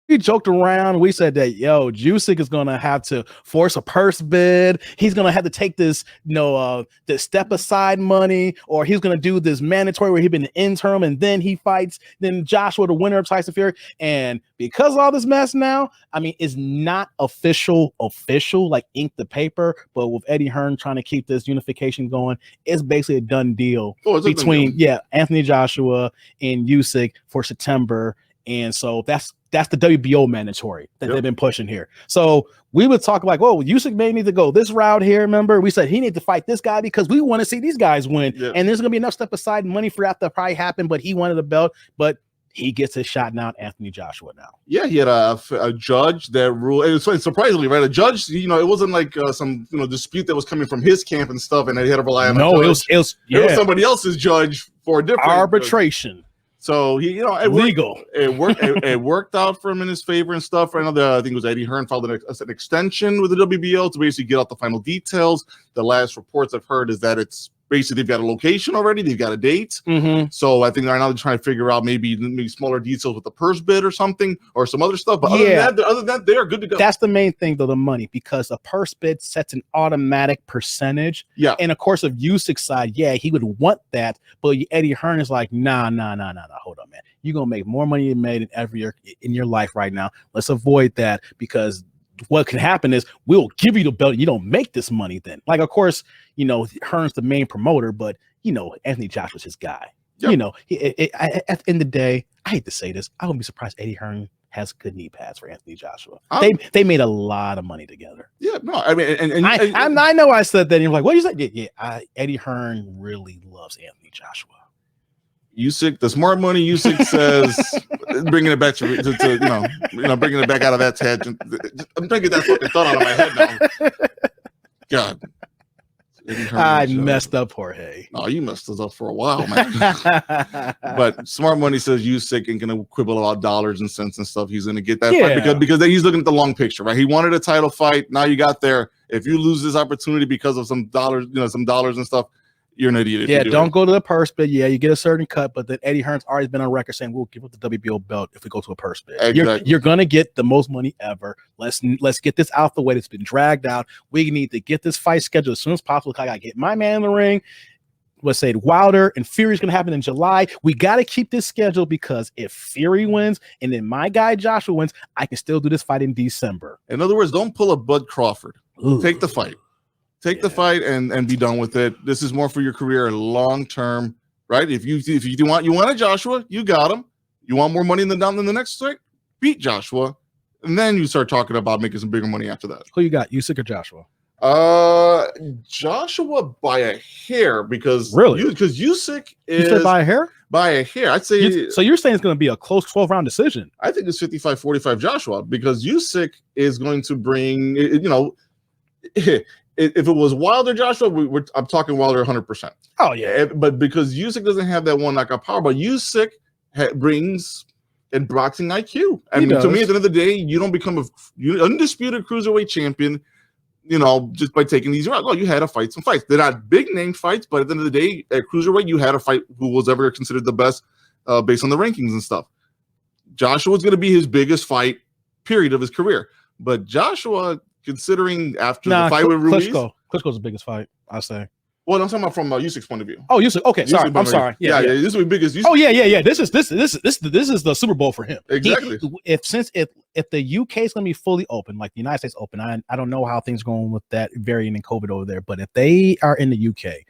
we joked around. We said that Usyk is gonna have to force a purse bid. He's gonna have to take this, the step aside money, or he's gonna do this mandatory where he's been an interim and then he fights. Then Joshua, the winner of Tyson Fury, and because of all this mess now, I mean, it's not official, like ink the paper. But with Eddie Hearn trying to keep this unification going, it's basically a done deal between Anthony Joshua and Usyk for September. And so that's the WBO mandatory that they've been pushing here. So we would talk like, well, Usyk may need to go this route here. Remember, we said he needs to fight this guy because we want to see these guys win. Yeah. And there's going to be enough step aside money for that to probably happen, but he wanted a belt. But he gets his shot now, Anthony Joshua now. Yeah, he had a judge that ruled. It was surprisingly, right? A judge, it wasn't like some dispute that was coming from his camp and stuff, and he had to rely on. No, it was somebody else's judge for a different arbitration. So he, legal. It worked out for him in his favor and stuff. Right now, I think it was Eddie Hearn filed an extension with the WBO to basically get out the final details. The last reports I've heard is that it's basically they've got a location already, they've got a date. Mm-hmm. So I think right now they're trying to figure out maybe smaller details with the purse bid or something or some other stuff. But other than that, they are good to go. That's the main thing, though, the money, because a purse bid sets an automatic percentage. Yeah. And of course, of Usyk's side, he would want that, but Eddie Hearn is like, nah, hold on, man. You're gonna make more money than made in every year in your life right now. Let's avoid that, because what can happen is we'll give you the belt. You don't make this money then. Like, of course, Hearn's the main promoter, but Anthony Joshua's his guy. Yep. At the end of the day, I hate to say this, I wouldn't be surprised Eddie Hearn has good knee pads for Anthony Joshua. They made a lot of money together. Yeah, no, I mean, and I know I said that. And you're like, what you said? Yeah, Eddie Hearn really loves Anthony Joshua. Usyk, the smart money Usyk says, bringing it back to bringing it back out of that tangent. I'm trying to get that fucking thought out of my head now. God. I messed up, Jorge. Oh, you messed us up for a while, man. But smart money says Usyk ain't gonna quibble about dollars and cents and stuff. He's gonna get that fight because he's looking at the long picture, right? He wanted a title fight. Now you got there. If you lose this opportunity because of some dollars, and stuff, you're an idiot. Yeah, don't go to the purse bid. Yeah, you get a certain cut, but then Eddie Hearn's already been on record saying we'll give up the WBO belt if we go to a purse bid. Exactly. You're gonna get the most money ever. Let's get this out the way. That's been dragged out. We need to get this fight scheduled as soon as possible. I gotta get my man in the ring. Let's say Wilder and Fury's gonna happen in July. We gotta keep this scheduled because if Fury wins and then my guy Joshua wins, I can still do this fight in December. In other words, don't pull a Bud Crawford. Ooh. Take the fight. Take the fight and be done with it. This is more for your career long term, right? If you want a Joshua, you got him. You want more money in the next fight? Beat Joshua, and then you start talking about making some bigger money after that. Who you got, Usyk or Joshua? Joshua by a hair because Usyk is. You said by a hair? By a hair, I'd say. So you're saying it's going to be a close 12-round decision? I think it's 55-45 Joshua because Usyk is going to bring If it was Wilder Joshua, I'm talking Wilder 100%. Oh yeah, but because Usyk doesn't have that one knockout power, but Usyk brings in boxing IQ. I mean, to me, at the end of the day, you don't become an undisputed cruiserweight champion, just by taking these routes. Well, you had to fight some fights. They're not big name fights, but at the end of the day, at cruiserweight, you had to fight who was ever considered the best based on the rankings and stuff. Joshua's going to be his biggest fight, period, of his career. But Joshua, considering after the fight with Ruiz, Klitschko's the biggest fight, I say. Well, I'm talking about from Usyk's point of view. Oh, Usyk. Okay, sorry. I'm sorry. Yeah. This is the biggest. Oh, yeah. This is the Super Bowl for him. Exactly. If the UK is going to be fully open, like the United States open, I don't know how things are going with that variant in COVID over there, but if they are in the UK,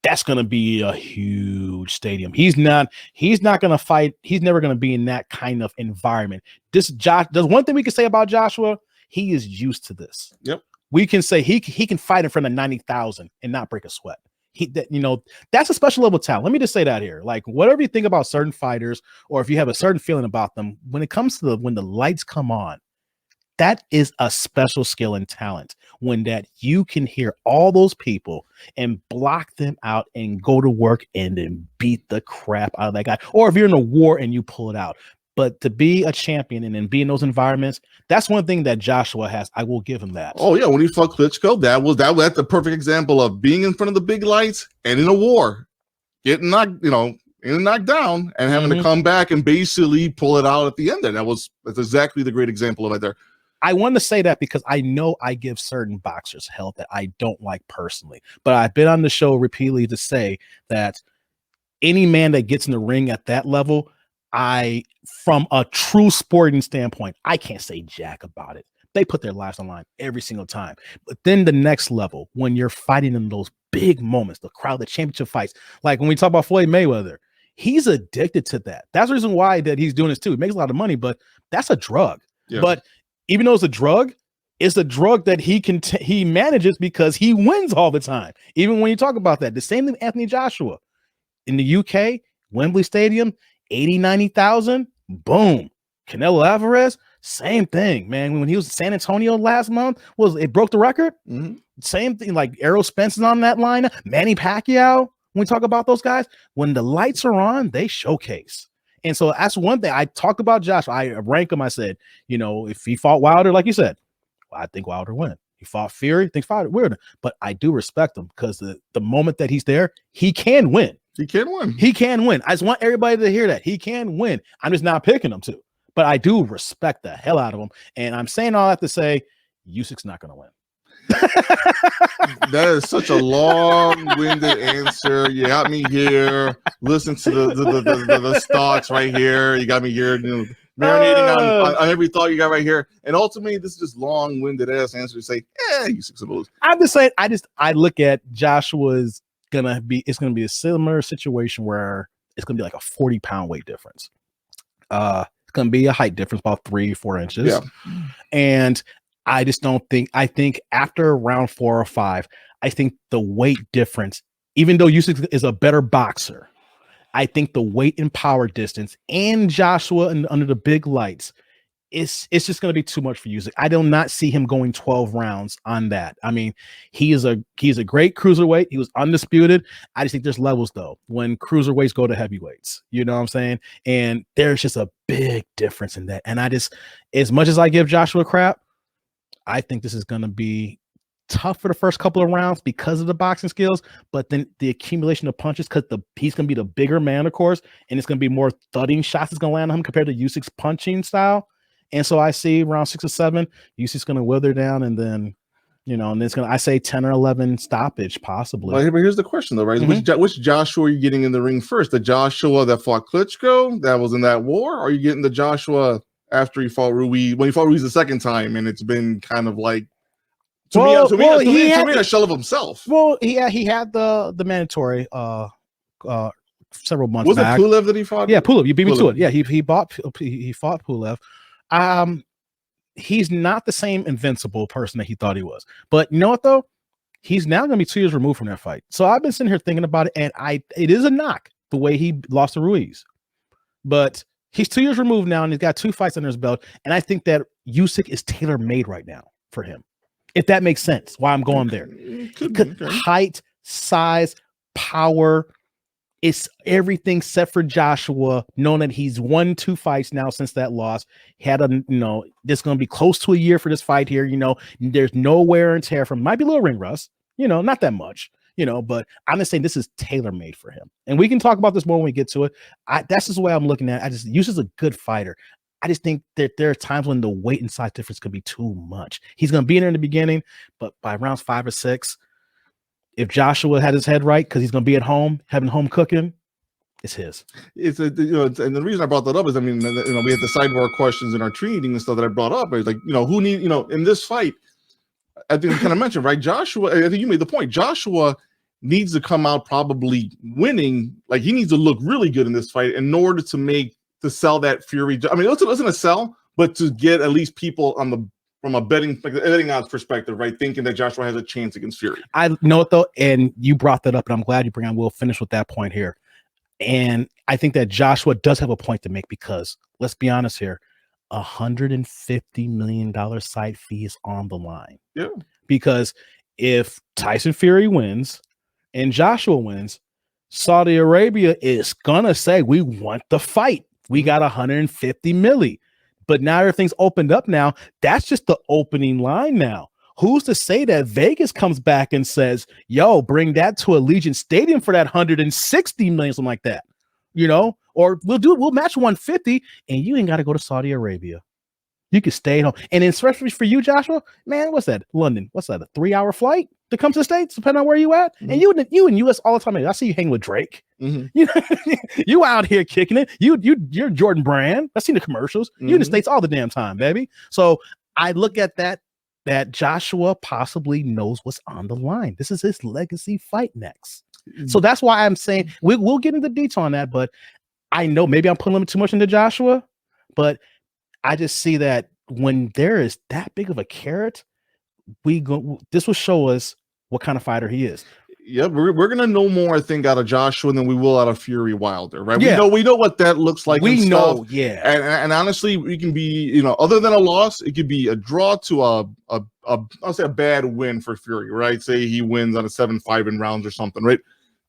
that's going to be a huge stadium. He's not going to fight. He's never going to be in that kind of environment. There's one thing we can say about Joshua. He is used to this. Yep. We can say he can fight in front of 90,000 and not break a sweat. That's a special level of talent. Let me just say that here. Like, whatever you think about certain fighters, or if you have a certain feeling about them, when it comes to when the lights come on, that is a special skill and talent. When that you can hear all those people and block them out and go to work and then beat the crap out of that guy. Or if you're in a war and you pull it out. But to be a champion and then be in those environments, that's one thing that Joshua has. I will give him that. Oh yeah, when he fought Klitschko, that's the perfect example of being in front of the big lights and in a war, getting knocked, and knocked down and having to come back and basically pull it out at the end there. That's exactly the great example of it there. I want to say that because I know I give certain boxers hell that I don't like personally, but I've been on the show repeatedly to say that any man that gets in the ring at that level, from a true sporting standpoint, I can't say jack about it. They put their lives on the line every single time. But then the next level, when you're fighting in those big moments, the crowd, the championship fights, like when we talk about Floyd Mayweather, he's addicted to that. That's the reason why that he's doing this too. He makes a lot of money, but that's a drug. Yeah. But even though it's a drug that he manages because he wins all the time. Even when you talk about that, the same thing with Anthony Joshua in the UK, Wembley Stadium, 80, 90,000, boom. Canelo Alvarez, same thing, man. When he was in San Antonio last month, it broke the record? Same thing, like Errol Spence's on that line. Manny Pacquiao, when we talk about those guys, when the lights are on, they showcase. And so that's one thing. I talked about Josh. I rank him. I said, if he fought Wilder, like you said, I think Wilder win. He fought Fury, I think Wilder win. But I do respect him because the moment that he's there, he can win. He can win. He can win. I just want everybody to hear that. He can win. I'm just not picking him to. But I do respect the hell out of him. And I'm saying all that to say, Usyk's not going to win. That is such a long-winded answer. You got me here. Listen to the thoughts right here. You got me here, marinating on every thought you got right here. And ultimately, this is just long-winded ass answer to say, Usyk's gonna lose. I'm just saying. I look at Joshua's gonna be. It's gonna be a similar situation where it's gonna be like a 40-pound weight difference. It's gonna be a height difference, about 3-4 inches. Yeah, and I just don't think. I think after round 4 or 5, I think the weight difference, even though Usyk is a better boxer, I think the weight and power distance and Joshua and under the big lights, it's just going to be too much for Usyk. I do not see him going 12 rounds on that. I mean, he's a great cruiserweight. He was undisputed. I just think there's levels though when cruiserweights go to heavyweights. You know what I'm saying? And there's just a big difference in that. And as much as I give Joshua crap, I think this is going to be tough for the first couple of rounds because of the boxing skills, but then the accumulation of punches, because he's going to be the bigger man, of course, and it's going to be more thudding shots that's going to land on him compared to Usyk's punching style. And so I see round 6 or 7, Usyk's going to wither down, and then, and it's going to, I say 10 or 11 stoppage possibly. But here's the question though, right? Which Joshua are you getting in the ring first? The Joshua that fought Klitschko, that was in that war, or are you getting the Joshua after he fought Ruiz, when he fought Ruiz the second time, and it's been kind of like, to me, a shell of himself. Well, he had the mandatory several months was back. Was it Pulev that he fought? Yeah, Pulev. You beat me to it. Yeah, he fought Pulev. He's not the same invincible person that he thought he was. But you know what though? He's now going to be 2 years removed from that fight. So I've been sitting here thinking about it, and it is a knock the way he lost to Ruiz. But he's 2 years removed now, and he's got 2 fights under his belt. And I think that Usyk is tailor-made right now for him. If that makes sense, why I'm going there. Height, size, power, it's everything set for Joshua, knowing that he's won 2 fights now since that loss. He had this going to be close to a year for this fight here. There's no wear and tear from, might be a little ring rust, not that much, but I'm just saying this is tailor-made for him. And we can talk about this more when we get to it. That's just the way I'm looking at it. Usyk's a good fighter. I just think that there are times when the weight and size difference could be too much. He's going to be in there in the beginning, but by rounds 5 or 6, if Joshua had his head right, because he's going to be at home, having home cooking, it's his. And the reason I brought that up is, we had the sidebar questions in our treating and stuff that I brought up. It's like, who need, in this fight, I think you kind of mentioned, right? Joshua, I think you made the point. Joshua needs to come out probably winning. Like, he needs to look really good in this fight in order to sell that Fury. I mean, it wasn't a sell, but to get at least people from a betting odds perspective, right? Thinking that Joshua has a chance against Fury. I know it though, and you brought that up, and I'm glad you bring on. We'll finish with that point here. And I think that Joshua does have a point to make because let's be honest here, $150 million side fee is on the line. Yeah. Because if Tyson Fury wins and Joshua wins, Saudi Arabia is gonna say we want the fight. We got 150 milli. But now everything's opened up now. That's just the opening line now. Who's to say that Vegas comes back and says, yo, bring that to Allegiant Stadium for that 160 million, something like that. you know, or we'll match 150 and you ain't got to go to Saudi Arabia. You can stay at home. And especially for you, Joshua, man, what's that? London. What's that? A 3-hour flight to come to the States, depending on where you at? And you in US all the time. I see you hang with Drake. You know, you out here kicking it. You're Jordan Brand. I've seen the commercials. You in the States all the damn time, baby. So I look at that Joshua possibly knows what's on the line. This is his legacy fight next. So that's why I'm saying we'll get into detail on that, but I know maybe I'm putting too much into Joshua, but I just see that when there is that big of a carrot, this will show us what kind of fighter he is. Yeah, we're gonna know more, I think, out of Joshua than we will out of Fury Wilder, right? Yeah. We know what that looks like. We know, yeah. And honestly, we can be, other than a loss, it could be a draw to I'll say a bad win for Fury, right? Say he wins on a 7-5 in rounds or something, right?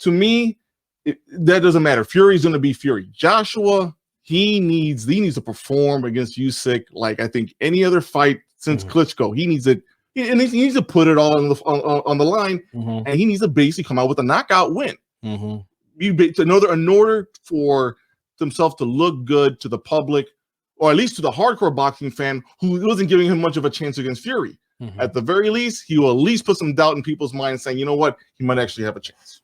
To me, that doesn't matter. Fury's gonna be Fury. Joshua, he needs to perform against Usyk like I think any other fight since Klitschko. He needs it. And he needs to put it all on the line, and he needs to basically come out with a knockout win. In order for himself to look good to the public, or at least to the hardcore boxing fan who wasn't giving him much of a chance against Fury. At the very least, he will at least put some doubt in people's minds, saying, you know what, he might actually have a chance.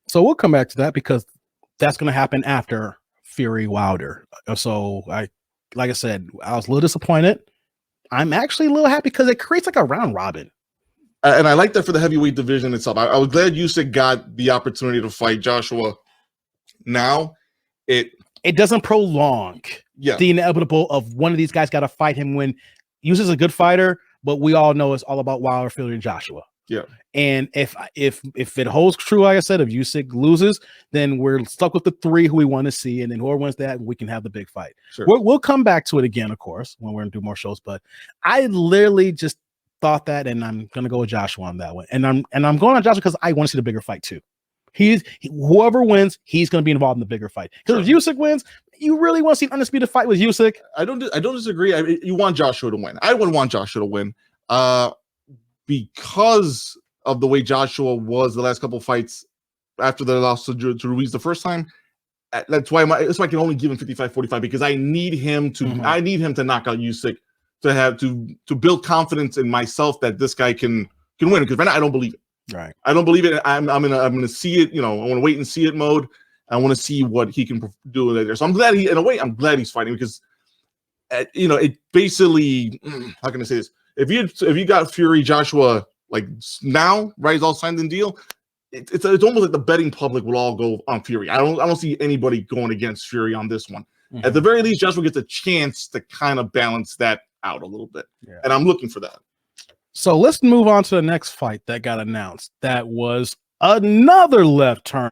So we'll come back to that because that's going to happen after Fury Wilder. So like I said, I was a little disappointed. I'm actually a little happy because it creates like a round robin. And I like that for the heavyweight division itself. I was glad Usyk got the opportunity to fight Joshua. Now, it doesn't prolong the inevitable of one of these guys got to fight him when Usyk's a good fighter, but we all know it's all about Wilder, Fury, and Joshua. Yeah. And if it holds true, like I said, if Usyk loses, then we're stuck with the 3 who we want to see, and then whoever wins that, we can have the big fight. Sure. We'll come back to it again, of course, when we're gonna do more shows. But I literally just thought that, and I'm gonna go with Joshua on that one. And I'm going on Joshua because I want to see the bigger fight too. Whoever wins, he's gonna be involved in the bigger fight. Because if Usyk wins, you really want to see an undisputed fight with Usyk. I don't disagree. You want Joshua to win. I would want Joshua to win. Because of the way Joshua was the last couple of fights after the loss to Ruiz the first time. That's why I can only give him 55-45 because I need him to knock out Usyk to build confidence in myself that this guy can win, because right now I don't believe it. Right. I don't believe it. I'm gonna see it, I want to wait and see it mode. I want to see what he can do there. So I'm glad I'm glad he's fighting because it basically, how can I say this? If you got Fury Joshua like now, right, it's all signed and deal, it's almost like the betting public will all go on Fury. I don't see anybody going against Fury on this one. At the very least, Joshua gets a chance to kind of balance that out a little bit. Yeah. And I'm looking for that. So let's move on to the next fight that got announced. That was another left turn